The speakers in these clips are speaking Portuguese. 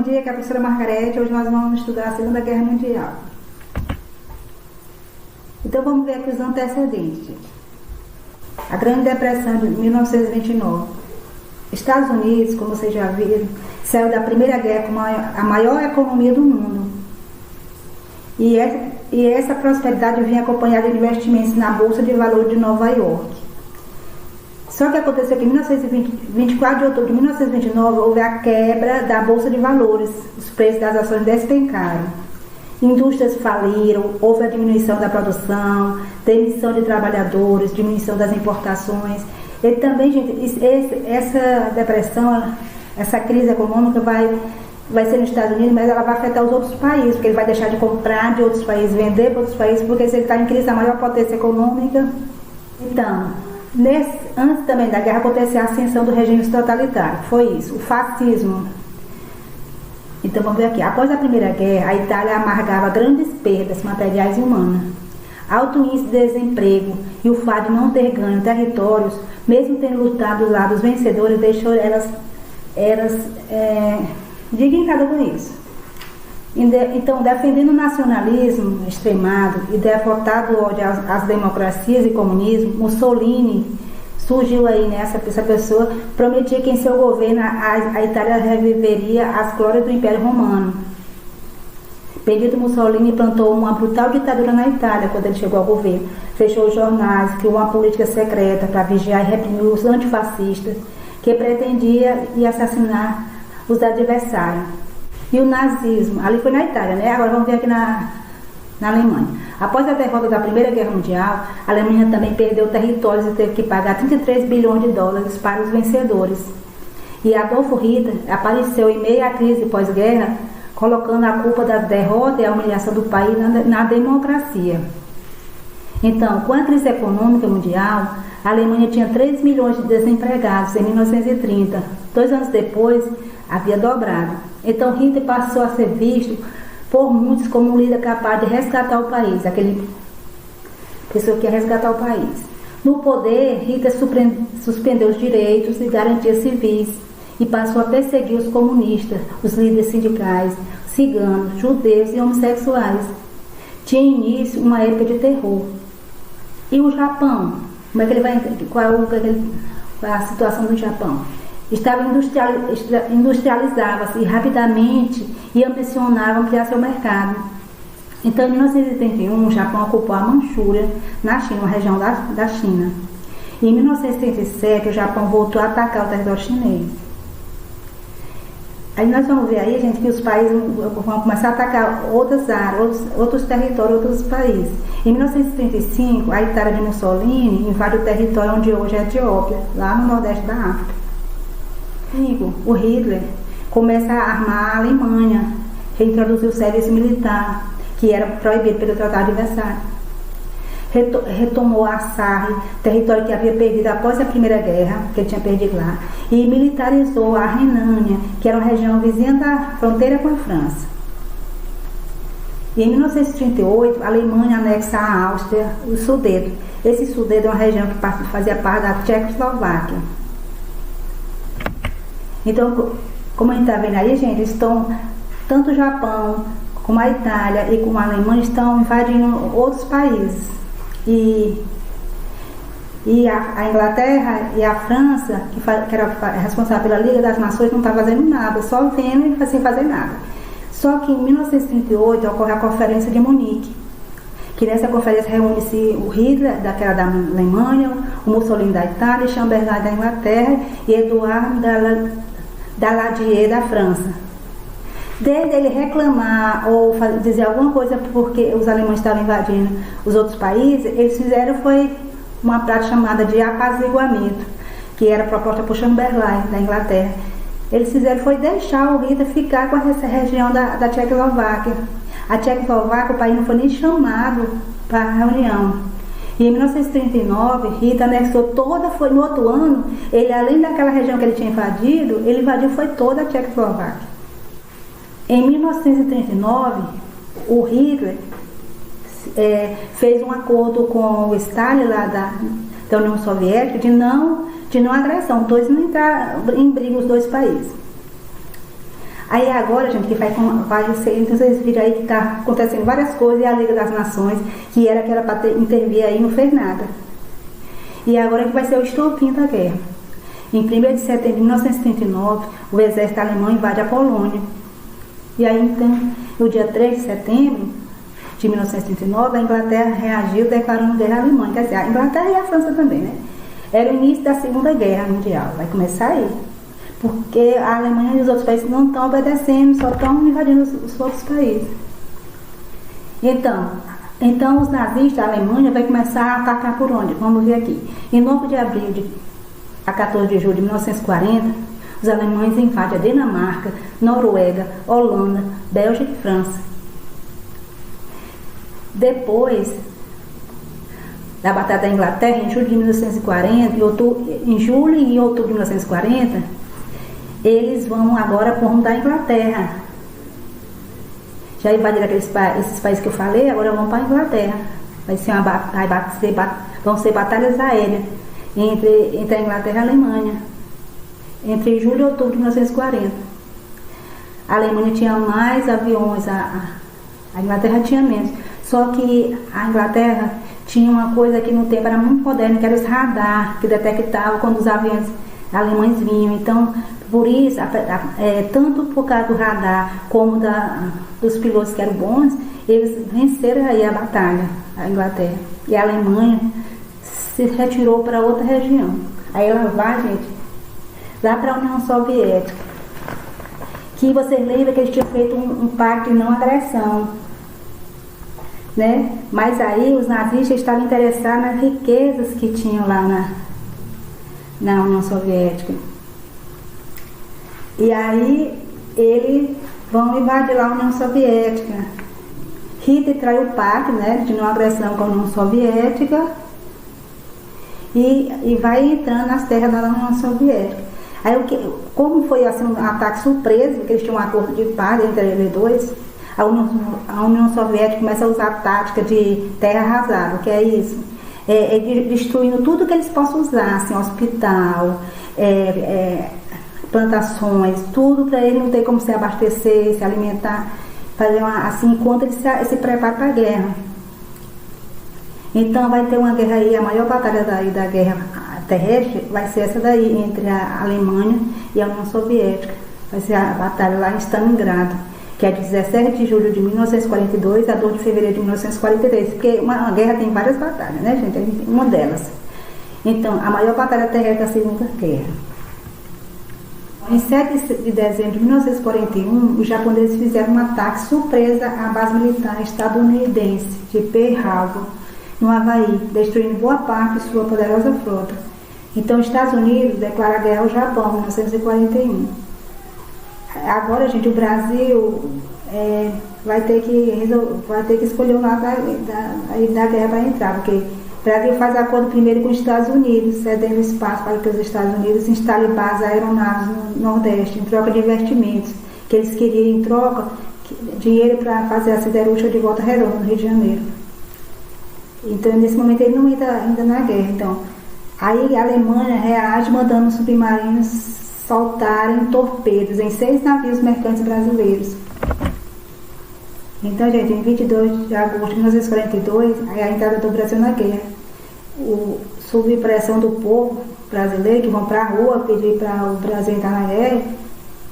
dia, que é a professora Margarete. Hoje nós vamos estudar a Segunda Guerra Mundial. Então vamos ver aqui os antecedentes. A Grande Depressão de 1929. Estados Unidos, como vocês já viram, saiu da Primeira Guerra com a maior economia do mundo. E essa prosperidade vinha acompanhada de investimentos na Bolsa de Valores de Nova York. Só que aconteceu que em 24 de outubro de 1929 houve a quebra da Bolsa de Valores, os preços das ações despencaram. Indústrias faliram, houve a diminuição da produção, demissão de trabalhadores, diminuição das importações. E também, gente, essa depressão, essa crise econômica vai ser nos Estados Unidos, mas ela vai afetar os outros países, porque ele vai deixar de comprar de outros países, vender para outros países, porque se ele está em crise, a maior potência econômica. Então, antes também da guerra aconteceu a ascensão do regime totalitário, foi isso, o fascismo. Então vamos ver aqui, após a Primeira Guerra, a Itália amargava grandes perdas materiais e humanas. Alto índice de desemprego e o fato de não ter ganho territórios, mesmo tendo lutado do lado dos vencedores, deixou elas indignadas com isso. Então, defendendo o nacionalismo extremado e devotado ódio às democracias e comunismo, Mussolini surgiu aí, né? Essa pessoa prometia que em seu governo a Itália reviveria as glórias do Império Romano. Benito Mussolini plantou uma brutal ditadura na Itália quando ele chegou ao governo. Fechou os jornais, criou uma política secreta para vigiar e reprimir os antifascistas, que pretendia assassinar os adversários. E o nazismo, ali foi na Itália, né? Agora vamos ver aqui na Alemanha. Após a derrota da Primeira Guerra Mundial, a Alemanha também perdeu territórios e teve que pagar 33 bilhões de dólares para os vencedores. E Adolf Hitler apareceu em meio à crise pós-guerra, colocando a culpa da derrota e a humilhação do país na democracia. Então, com a crise econômica mundial, a Alemanha tinha 3 milhões de desempregados em 1930. 2 anos depois, havia dobrado. Então, Hitler passou a ser visto por muitos como um líder capaz de resgatar o país, aquele pessoa que ia resgatar o país. No poder, Hitler suspendeu os direitos e garantias civis e passou a perseguir os comunistas, os líderes sindicais, ciganos, judeus e homossexuais. Tinha início uma época de terror. E o Japão? Como é que ele vai? Qual é a situação do Japão? Industrializava-se e rapidamente e ambicionava ampliar seu mercado. Então, em 1931, o Japão ocupou a Manchúria, na China, uma região da China. E em 1937, o Japão voltou a atacar o território chinês. Aí nós vamos ver aí, gente, que os países vão começar a atacar outras áreas, outros territórios, outros países. Em 1935, a Itália de Mussolini invade o território onde hoje é a Etiópia, lá no nordeste da África. O Hitler começa a armar a Alemanha, reintroduziu o serviço militar, que era proibido pelo Tratado de Versalhes. Retomou a Sarre, território que havia perdido após a Primeira Guerra, que ele tinha perdido lá, e militarizou a Renânia, que era uma região vizinha da fronteira com a França. E em 1938, a Alemanha anexa à Áustria o Sudete. Esse Sudete é uma região que fazia parte da Tchecoslováquia. Então, como a gente está vendo aí, gente, tanto o Japão, como a Itália e como a Alemanha estão invadindo outros países. E a Inglaterra e a França, que era responsável pela Liga das Nações, não está fazendo nada, só vendo e sem fazer nada. Só que em 1938 ocorre a Conferência de Munique, que nessa conferência reúne-se o Hitler, daquela da Alemanha, o Mussolini da Itália, Chamberlain da Inglaterra e Edouard Daladier da França. Desde ele reclamar ou dizer alguma coisa porque os alemães estavam invadindo os outros países, eles fizeram foi uma prática chamada de apaziguamento, que era proposta por Chamberlain da Inglaterra. Eles fizeram foi deixar o Hitler ficar com essa região da Tchecoslováquia. A Tchecoslováquia, o país não foi nem chamado para a reunião. E em 1939, Hitler anexou no outro ano, ele além daquela região que ele tinha invadido, ele invadiu foi toda a Tchecoslováquia. Em 1939, o Hitler fez um acordo com o Stalin lá da União Soviética de não agressão, dois não entrar em briga os dois países. Aí agora, gente, que vai ser, então vocês viram aí que está acontecendo várias coisas, e a Liga das Nações, que era para intervir aí, não fez nada. E agora que vai ser o estopim da guerra. Em 1º de setembro de 1939, o exército alemão invade a Polônia. E aí, então, no dia 3 de setembro de 1939, a Inglaterra reagiu declarando guerra à Alemanha. Quer dizer, a Inglaterra e a França também, né? Era o início da Segunda Guerra Mundial. Vai começar aí. Porque a Alemanha e os outros países não estão obedecendo, só estão invadindo os outros países. Então os nazistas, a Alemanha, vai começar a atacar por onde? Vamos ver aqui. Em 9 de abril a 14 de julho de 1940, os alemães invadem a Dinamarca, Noruega, Holanda, Bélgica e França. Depois da Batalha da Inglaterra, em julho de 1940, em julho e outubro de 1940, eles vão agora por rumo da Inglaterra. Já invadiram esses países que eu falei, agora vão para a Inglaterra. Vão ser batalhas aéreas entre a Inglaterra e a Alemanha, entre julho e outubro de 1940. A Alemanha tinha mais aviões, a Inglaterra tinha menos. Só que a Inglaterra tinha uma coisa que no tempo era muito moderna, que era os radar, que detectavam quando os aviões alemães vinham. Então, por isso, tanto por causa do radar como dos pilotos que eram bons, eles venceram aí a batalha, a Inglaterra. E a Alemanha se retirou para outra região. Aí ela vai, gente, lá para a União Soviética. Que vocês lembram que eles tinham feito um pacto de não agressão, né? Mas aí os nazistas estavam interessados nas riquezas que tinham lá na União Soviética. E aí eles vão invadir lá a União Soviética. Hitler traiu o pacto, né, de não agressão com a União Soviética e vai entrando nas terras da União Soviética. Aí como foi assim, um ataque surpresa, porque eles tinham um acordo de paz entre eles dois, a União Soviética começa a usar a tática de terra arrasada. O que é isso? Destruindo tudo que eles possam usar, assim, hospital, plantações, tudo para ele não ter como se abastecer, se alimentar, fazer assim, enquanto ele se prepara para a guerra. Então vai ter uma guerra aí, a maior batalha da guerra terrestre vai ser essa daí, entre a Alemanha e a União Soviética. Vai ser a batalha lá em Stalingrado, que é de 17 de julho de 1942 a 2 de fevereiro de 1943, porque uma guerra tem várias batalhas, né, gente? Uma delas. Então, a maior batalha terrestre da Segunda Guerra. Em 7 de dezembro de 1941, os japoneses fizeram um ataque surpresa à base militar estadunidense de Pearl Harbor, no Havaí, destruindo boa parte de sua poderosa frota. Então, os Estados Unidos declaram guerra ao Japão em 1941. Agora, gente, o Brasil vai ter que escolher um lado da guerra para entrar, porque o Brasil faz acordo primeiro com os Estados Unidos, cedendo espaço para que os Estados Unidos instalem bases aeronaves no Nordeste, em troca de investimentos, que eles queriam em troca dinheiro para fazer a siderúrgica de Volta Redonda, no Rio de Janeiro. Então, nesse momento, ele não entra ainda na guerra. Então, aí a Alemanha reage mandando os submarinos soltarem torpedos em 6 navios mercantes brasileiros. Então, gente, em 22 de agosto de 1942, a entrada do Brasil na guerra. Sob pressão do povo brasileiro, que vão para a rua pedir para o Brasil entrar na guerra,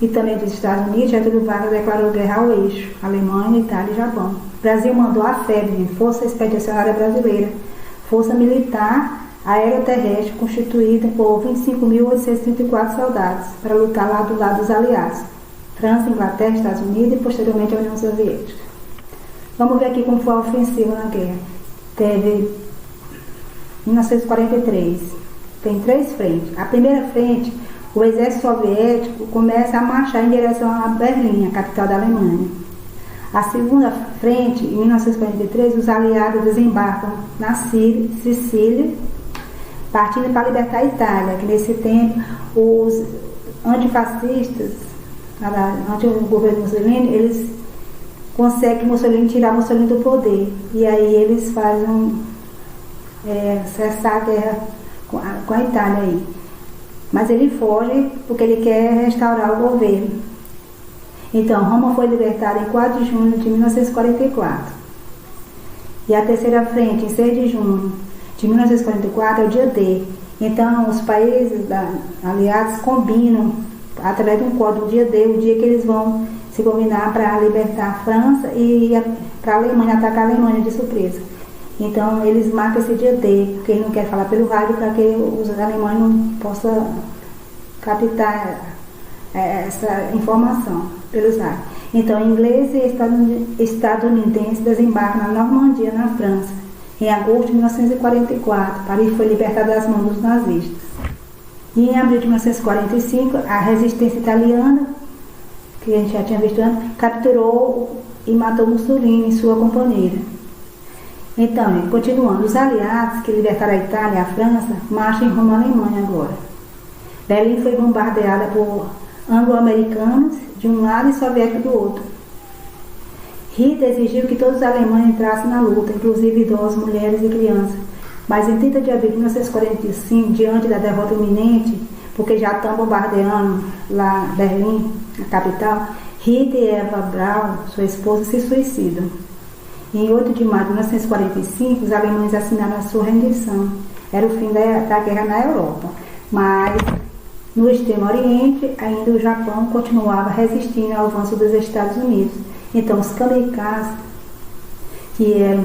e também dos Estados Unidos, Getúlio Vargas declarou guerra ao eixo, Alemanha, Itália e Japão. O Brasil mandou a FEB, Força Expedicionária Brasileira, força militar aeroterrestre constituída por 25.834 soldados, para lutar lá do lado dos aliados, França, Inglaterra, Estados Unidos e posteriormente a União Soviética. Vamos ver aqui como foi a ofensiva na guerra. Teve 1943, tem 3 frentes. A primeira frente, o exército soviético começa a marchar em direção a Berlim, a capital da Alemanha. A segunda frente, em 1943, os aliados desembarcam na Sicília, partindo para libertar a Itália, que nesse tempo os antifascistas, ante o governo Mussolini, eles conseguem tirar Mussolini do poder. E aí eles fazem cessar a guerra com a Itália aí. Mas ele foge porque ele quer restaurar o governo. Então, Roma foi libertada em 4 de junho de 1944. E a terceira frente, em 6 de junho de 1944, é o dia D. Então, os países aliados combinam, através de um código, o dia D, o dia que eles vão se combinar para libertar a França e para a Alemanha, atacar a Alemanha de surpresa. Então, eles marcam esse dia D, porque eles não querem falar pelo rádio para que os alemães não possam captar essa informação pelos rádios. Então, ingleses e estadunidenses desembarcam na Normandia, na França, em agosto de 1944. Paris foi libertada das mãos dos nazistas. E em abril de 1945, a resistência italiana, que a gente já tinha visto antes, capturou e matou Mussolini e sua companheira. Então, continuando, os aliados que libertaram a Itália e a França marcham em rumo à Alemanha agora. Berlim foi bombardeada por anglo-americanos de um lado e soviéticos do outro. Hitler exigiu que todos os alemães entrassem na luta, inclusive idosos, mulheres e crianças. Mas em 30 de abril de 1945, diante da derrota iminente, porque já estão bombardeando lá Berlim, a capital, Hitler e Eva Braun, sua esposa, se suicidam. Em 8 de maio de 1945, os alemães assinaram a sua rendição. Era o fim da guerra na Europa. Mas, no extremo oriente, ainda o Japão continuava resistindo ao avanço dos Estados Unidos. Então, os kamikazes, que eram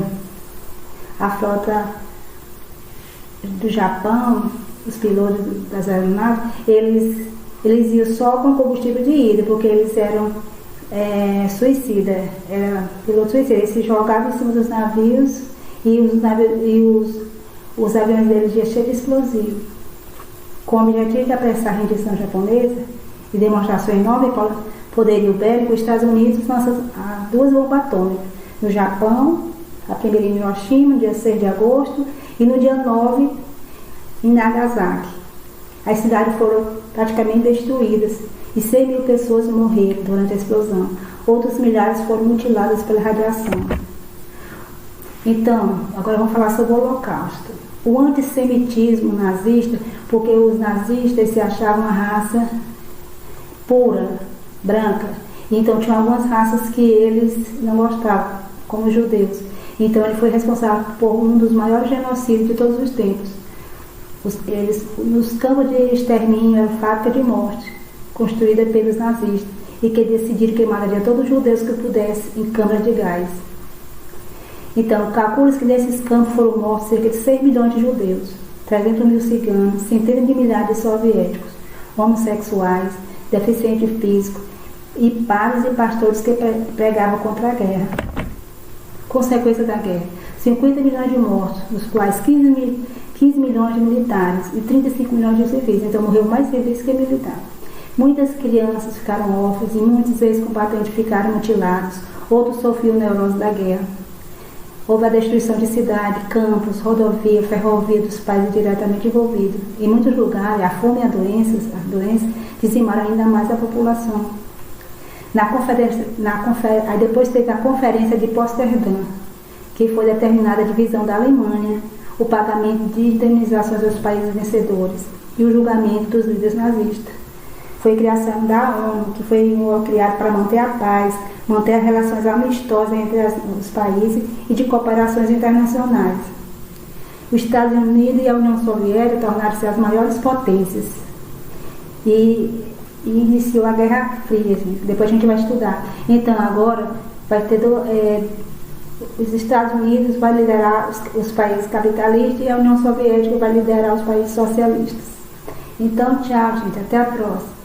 a frota do Japão, os pilotos das aeronaves, eles iam só com combustível de ida, porque eles eram suicidas, era piloto suicida. Eles se jogavam em cima dos navios e os aviões deles iam cheios de explosivos. Com o objetivo de apressar a rendição japonesa e demonstrar seu enorme poderio bélico, os Estados Unidos lançam 2 bombas atômicas. No Japão, a primeira em Hiroshima, no dia 6 de agosto, e no dia 9 em Nagasaki. As cidades foram praticamente destruídas e 100 mil pessoas morreram durante a explosão. Outros milhares foram mutiladas pela radiação. Então, agora vamos falar sobre o Holocausto. O antissemitismo nazista, porque os nazistas se achavam uma raça pura, branca. Então, tinha algumas raças que eles não gostavam, como os judeus. Então, ele foi responsável por um dos maiores genocídios de todos os tempos. Nos campos de extermínio, era fábrica de morte, construída pelos nazistas, e que decidiram queimar todos os judeus que pudessem em câmaras de gás. Então, calcula-se que nesses campos foram mortos cerca de 6 milhões de judeus, 300 mil ciganos, centenas de milhares de soviéticos, homossexuais, deficientes físicos e padres e pastores que pregavam contra a guerra. Consequência da guerra: 50 milhões de mortos, dos quais 15 milhões de militares e 35 milhões de civis. Então, morreu mais civis que militares. Muitas crianças ficaram órfãs e muitos ex-combatentes ficaram mutilados. Outros sofriam neurose da guerra. Houve a destruição de cidades, campos, rodovia, ferrovia dos países diretamente envolvidos. Em muitos lugares, a fome e as doenças dizimaram ainda mais a população. Aí depois teve a Conferência de Potsdam, que foi determinada a divisão da Alemanha, o pagamento de indenizações aos países vencedores e o julgamento dos líderes nazistas. Foi a criação da ONU, que foi criada para manter a paz, manter as relações amistosas entre os países e de cooperações internacionais. Os Estados Unidos e a União Soviética tornaram-se as maiores potências e iniciou a Guerra Fria. Depois a gente vai estudar. Então agora vai ter os Estados Unidos vai liderar os países capitalistas e a União Soviética vai liderar os países socialistas. Então, tchau, gente. Até a próxima.